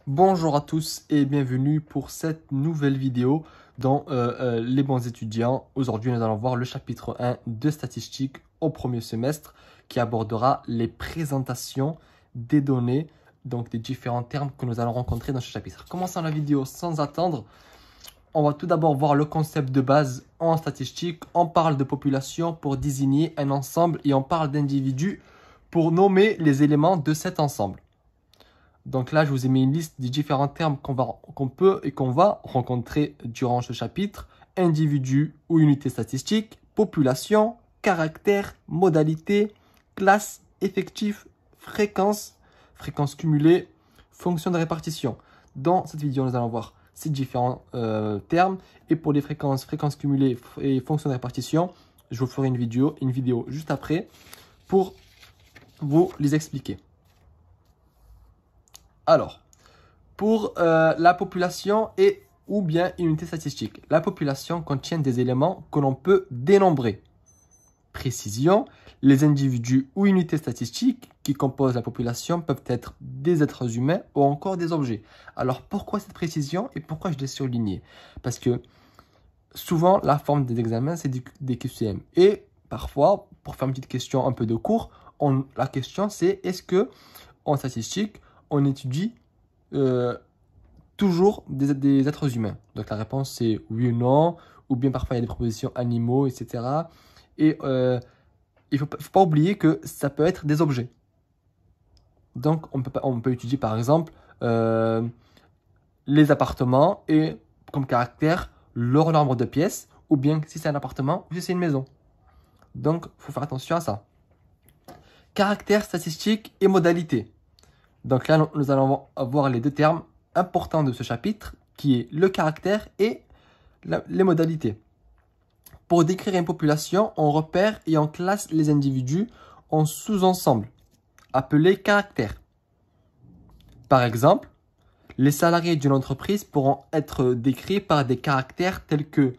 Bonjour à tous et bienvenue pour cette nouvelle vidéo dans les bons étudiants. Aujourd'hui, nous allons voir le chapitre 1 de statistiques au premier semestre qui abordera les présentations des données, donc des différents termes que nous allons rencontrer dans ce chapitre. Commençons la vidéo sans attendre. On va tout d'abord voir le concept de base en statistique. On parle de population pour désigner un ensemble et on parle d'individus pour nommer les éléments de cet ensemble. Donc là, je vous ai mis une liste des différents termes qu'on peut et qu'on va rencontrer durant ce chapitre. Individu ou unité statistique, population, caractère, modalité, classe, effectif, fréquence, fréquence cumulée, fonction de répartition. Dans cette vidéo, nous allons voir ces différents termes. Et pour les fréquences cumulées et fonction de répartition, je vous ferai une vidéo juste après pour vous les expliquer. Alors, pour la population et ou bien une unité statistique, la population contient des éléments que l'on peut dénombrer. Précision, les individus ou unités statistiques qui composent la population peuvent être des êtres humains ou encore des objets. Alors, pourquoi cette précision et pourquoi je l'ai surligné? Parce que souvent, la forme des examens, c'est des QCM. Et parfois, pour faire une petite question un peu de cours, la question c'est est-ce que en statistique, on étudie toujours des êtres humains? Donc la réponse c'est oui ou non, ou bien parfois il y a des propositions animaux, etc. Et il faut pas oublier que ça peut être des objets. Donc on peut étudier par exemple les appartements et comme caractère leur nombre de pièces, ou bien si c'est un appartement ou si c'est une maison. Donc il faut faire attention à ça. Caractère statistique et modalité. Donc là, nous allons avoir les deux termes importants de ce chapitre, qui est le caractère et les modalités. Pour décrire une population, on repère et on classe les individus en sous-ensembles, appelés caractères. Par exemple, les salariés d'une entreprise pourront être décrits par des caractères tels que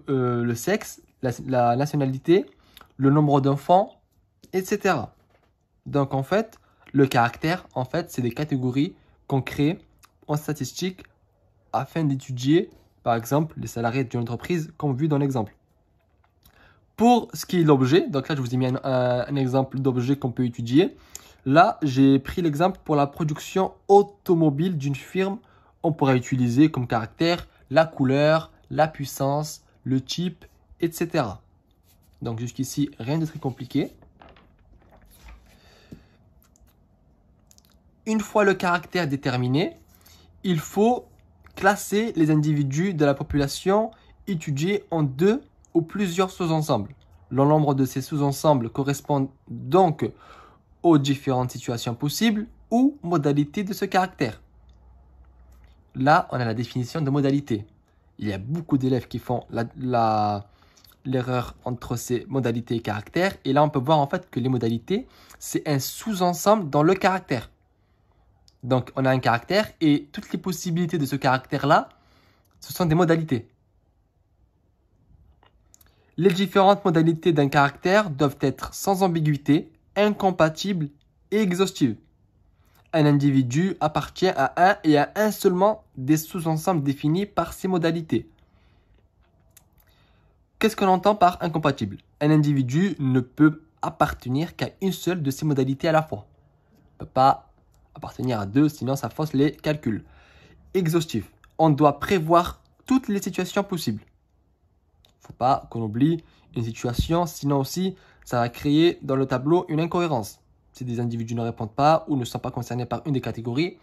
le sexe, la nationalité, le nombre d'enfants, etc. Donc en fait, le caractère, c'est des catégories qu'on crée en statistique afin d'étudier, par exemple, les salariés d'une entreprise, comme vu dans l'exemple. Pour ce qui est de l'objet, donc là, je vous ai mis un exemple d'objet qu'on peut étudier. Là, j'ai pris l'exemple pour la production automobile d'une firme. On pourrait utiliser comme caractère la couleur, la puissance, le type, etc. Donc jusqu'ici, rien de très compliqué. Une fois le caractère déterminé, il faut classer les individus de la population étudiée en deux ou plusieurs sous-ensembles. Le nombre de ces sous-ensembles correspond donc aux différentes situations possibles ou modalités de ce caractère. Là, on a la définition de modalité. Il y a beaucoup d'élèves qui font l'erreur entre ces modalités et caractères. Et là, on peut voir en fait que les modalités, c'est un sous-ensemble dans le caractère. Donc, on a un caractère et toutes les possibilités de ce caractère-là, ce sont des modalités. Les différentes modalités d'un caractère doivent être sans ambiguïté, incompatibles et exhaustives. Un individu appartient à un et à un seulement des sous-ensembles définis par ces modalités. Qu'est-ce qu'on entend par incompatible? Un individu ne peut appartenir qu'à une seule de ces modalités à la fois. Il ne peut pas appartenir à deux, sinon ça fausse les calculs. Exhaustif. On doit prévoir toutes les situations possibles. Il ne faut pas qu'on oublie une situation, sinon aussi ça va créer dans le tableau une incohérence. Si des individus ne répondent pas ou ne sont pas concernés par une des catégories,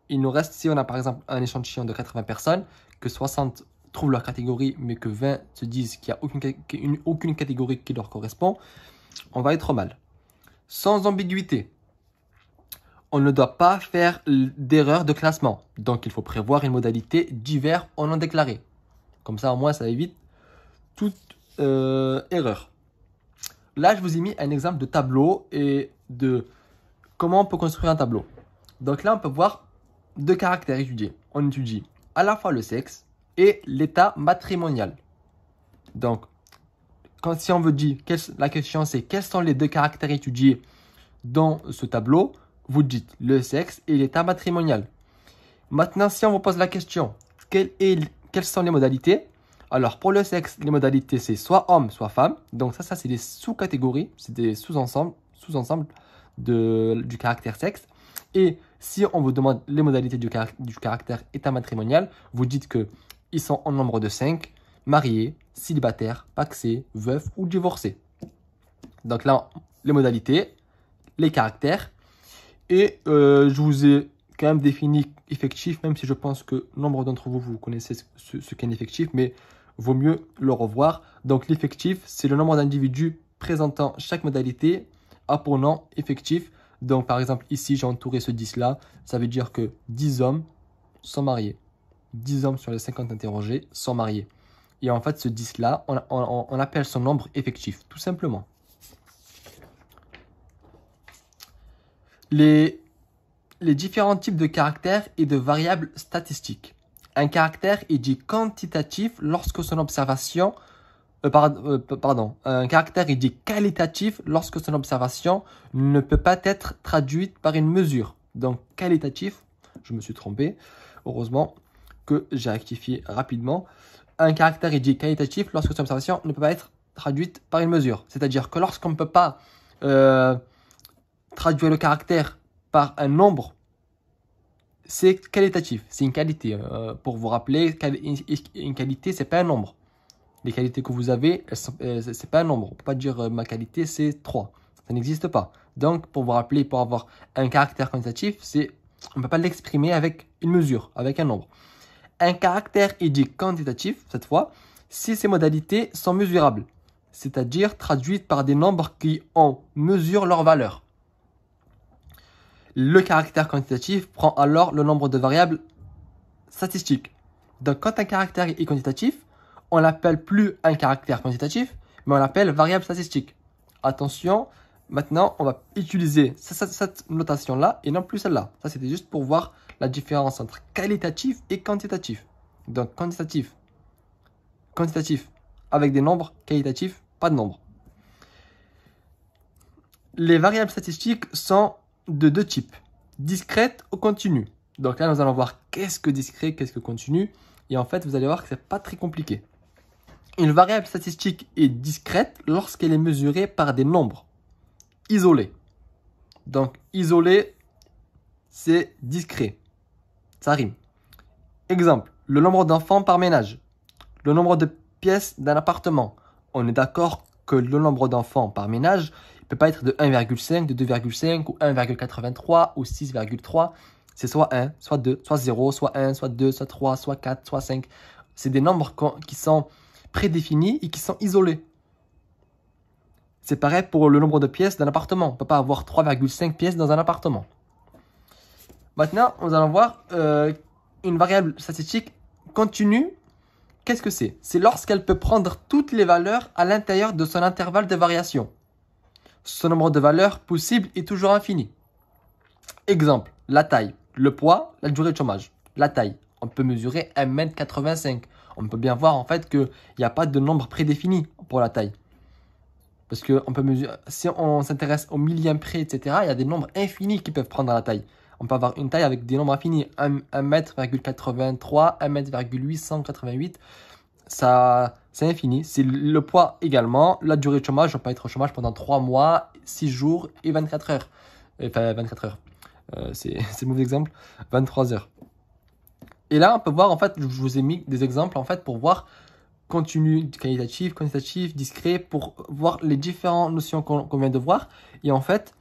il nous reste, si on a par exemple un échantillon de 80 personnes, que 60 trouvent leur catégorie, mais que 20 se disent qu'il n'y a aucune catégorie qui leur correspond, on va être mal. Sans ambiguïté. On ne doit pas faire d'erreur de classement. Donc, il faut prévoir une modalité divers ou non déclarée. Comme ça, au moins, ça évite toute erreur. Là, je vous ai mis un exemple de tableau et de comment on peut construire un tableau. Donc là, on peut voir deux caractères étudiés. On étudie à la fois le sexe et l'état matrimonial. Donc, si on veut dire, la question c'est quels sont les deux caractères étudiés dans ce tableau, vous dites le sexe et l'état matrimonial. Maintenant, si on vous pose la question, quelles sont les modalités? Alors, pour le sexe, les modalités, c'est soit homme, soit femme. Donc ça c'est des sous-catégories, c'est des sous-ensembles du caractère sexe. Et si on vous demande les modalités du caractère état matrimonial, vous dites qu'ils sont en nombre de 5, mariés, célibataires, pacsés, veufs ou divorcés. Donc là, les modalités, les caractères. Et je vous ai quand même défini effectif, même si je pense que nombre d'entre vous, vous connaissez ce qu'est un effectif, mais vaut mieux le revoir. Donc l'effectif, c'est le nombre d'individus présentant chaque modalité a pour nom effectif. Donc par exemple, ici, j'ai entouré ce 10-là. Ça veut dire que 10 hommes sont mariés. 10 hommes sur les 50 interrogés sont mariés. Et en fait, ce 10-là, on appelle son nombre effectif, tout simplement. Les différents types de caractères et de variables statistiques. Un caractère est dit quantitatif lorsque son observation un caractère est dit qualitatif lorsque son observation ne peut pas être traduite par une mesure. Donc qualitatif, je me suis trompé, heureusement que j'ai rectifié rapidement. Un caractère est dit qualitatif lorsque son observation ne peut pas être traduite par une mesure. C'est-à-dire que lorsqu'on ne peut pas traduire le caractère par un nombre, c'est qualitatif, c'est une qualité. Pour vous rappeler, une qualité, c'est pas un nombre. Les qualités que vous avez, c'est pas un nombre. On ne peut pas dire ma qualité, c'est 3. Ça n'existe pas. Donc, pour vous rappeler, pour avoir un caractère quantitatif, on ne peut pas l'exprimer avec une mesure, avec un nombre. Un caractère est dit quantitatif, cette fois, si ses modalités sont mesurables, c'est-à-dire traduites par des nombres qui en mesurent leur valeur. Le caractère quantitatif prend alors le nombre de variables statistiques. Donc, quand un caractère est quantitatif, on l'appelle plus un caractère quantitatif, mais on l'appelle variable statistique. Attention, maintenant, on va utiliser cette notation-là et non plus celle-là. Ça, c'était juste pour voir la différence entre qualitatif et quantitatif. Donc, quantitatif, avec des nombres, qualitatif, pas de nombres. Les variables statistiques sont de deux types, discrète ou continue. Donc là, nous allons voir qu'est-ce que discret, qu'est-ce que continu. Et en fait, vous allez voir que c'est pas très compliqué. Une variable statistique est discrète lorsqu'elle est mesurée par des nombres isolés. Donc, isolé, c'est discret. Ça rime. Exemple, le nombre d'enfants par ménage. Le nombre de pièces d'un appartement. On est d'accord que le nombre d'enfants par ménage ne peut pas être de 1,5, de 2,5 ou 1,83 ou 6,3. C'est soit 1, soit 2, soit 0, soit 1, soit 2, soit 3, soit 4, soit 5. C'est des nombres qui sont prédéfinis et qui sont isolés. C'est pareil pour le nombre de pièces d'un appartement. On ne peut pas avoir 3,5 pièces dans un appartement. Maintenant, nous allons voir une variable statistique continue. Qu'est-ce que c'est? C'est lorsqu'elle peut prendre toutes les valeurs à l'intérieur de son intervalle de variation. Son nombre de valeurs possibles est toujours infini. Exemple, la taille, le poids, la durée de chômage. La taille, on peut mesurer 1,85 m. On peut bien voir en fait qu'il n'y a pas de nombre prédéfini pour la taille. Parce que on peut mesurer, si on s'intéresse au millième près, etc., il y a des nombres infinis qui peuvent prendre la taille. On peut avoir une taille avec des nombres infinis. 1,83 m, 1,888 m. Ça, c'est infini. C'est le poids également. La durée de chômage, on peut être au chômage pendant 3 mois, 6 jours et 24 heures. Enfin, 24 heures. C'est le mauvais exemple. 23 heures. Et là, on peut voir, en fait, je vous ai mis des exemples, en fait, pour voir continu, qualitatif, quantitatif, discret, pour voir les différentes notions qu'on vient de voir. Et en fait,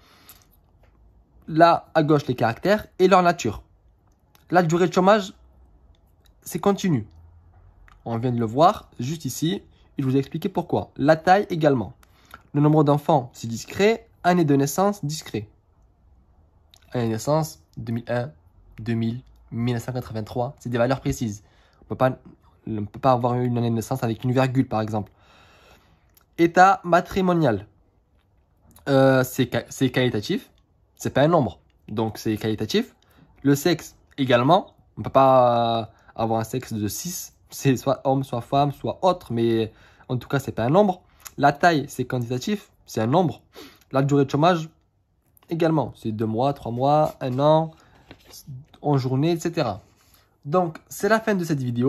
là, à gauche, les caractères et leur nature. La durée de chômage, c'est continu. On vient de le voir juste ici. Et je vous ai expliqué pourquoi. La taille également. Le nombre d'enfants, c'est discret. Année de naissance, discret. Année de naissance, 2001, 2000, 1983. C'est des valeurs précises. On ne peut pas avoir une année de naissance avec une virgule, par exemple. État matrimonial. C'est qualitatif. C'est pas un nombre. Donc, c'est qualitatif. Le sexe, également. On ne peut pas avoir un sexe de 6. C'est soit homme, soit femme, soit autre. Mais en tout cas, c'est pas un nombre. La taille, c'est quantitatif. C'est un nombre. La durée de chômage, également. C'est 2 mois, 3 mois, 1 an, en journée, etc. Donc, c'est la fin de cette vidéo.